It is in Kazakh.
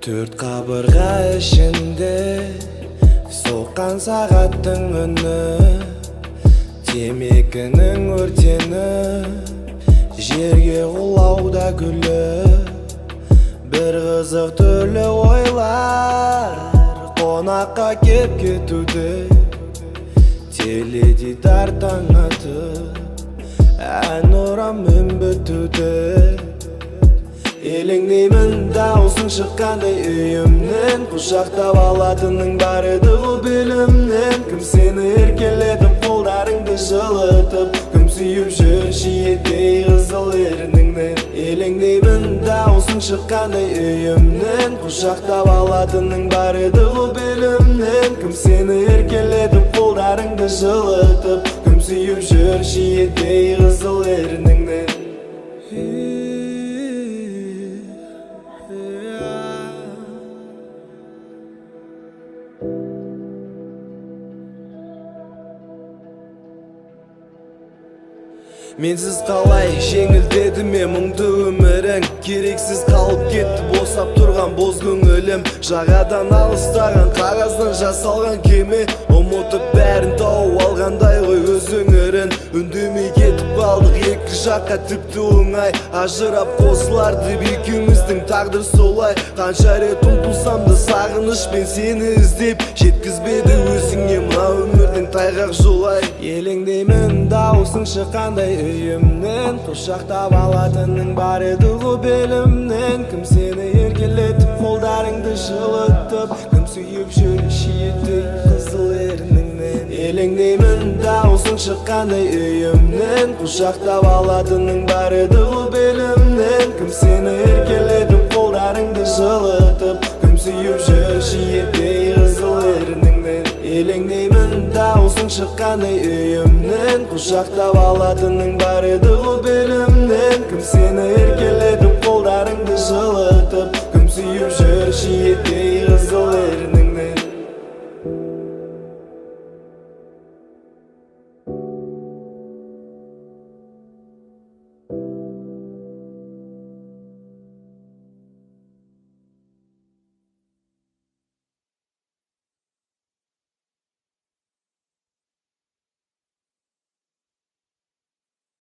Төрт қабырға ішінде соққан сағаттың үні, темекінің өртеніп жерге құлауда гүлі. Бір қызық түрлі ойлар қонаққа кеп кетуді, теледидар таң атып ән ұрам үмбітуді. Елеңдеймін даусың шыққандай үйімнен, құшақтап алатының бар еді ғой белімнен. Кім сені еркелетіп қолдарыңды жылытып, кім сүйіп жүр шиеттей қызыл ерніңнен. Елеңдеймін даусың шыққандай үйімнен, құшақтап алатының бар еді ғой белімнен. Кім сені еркелетіп қолдарыңды жылытып, кім сүйіп жүр шиеттей қызыл ерніңнен. Менсіз қалай жеңілдеді ме мұңды өмірің, керексіз қалып кетті босап тұрған боз көңілім. Жағадан алыстаған қағаздан жасалған кеме, ұмытып бәрін тауып алғандай ғой өз өңірін. Үндемей кетіп қалдық екі жаққа тіпті оңай, ажырап қосылар деп екеуміздің тағдыр солай. Қанша рет ұмтылсам да сағынышпен сені іздеп, жеткізбеді өзіңе мына өмірдің тайғақ жолай. Елеңдеймін даусың шыққандай үйімнен, құшақтап алатының бар еді ғой белімнен. Кім сені еркелетіп қолдарыңды жылытып, кім сүйіп жүр шиеттей қызыл ерніңнен. Елеңдеймін даусың шыққандай үйімнен, құшақтап алатының бар еді ғой белімнен. Кім сені еркелетіп қолдарыңды жылытып, кім сүйіп жүр шиеттей қызыл ерніңнен. Елеңдеймін даусың шыққандай үйімнен, құшақтап алатының бар еді ғой белімнен. Кім сені еркелетіп қолдарыңды жылытып, кім сүйіп жүр шиеттей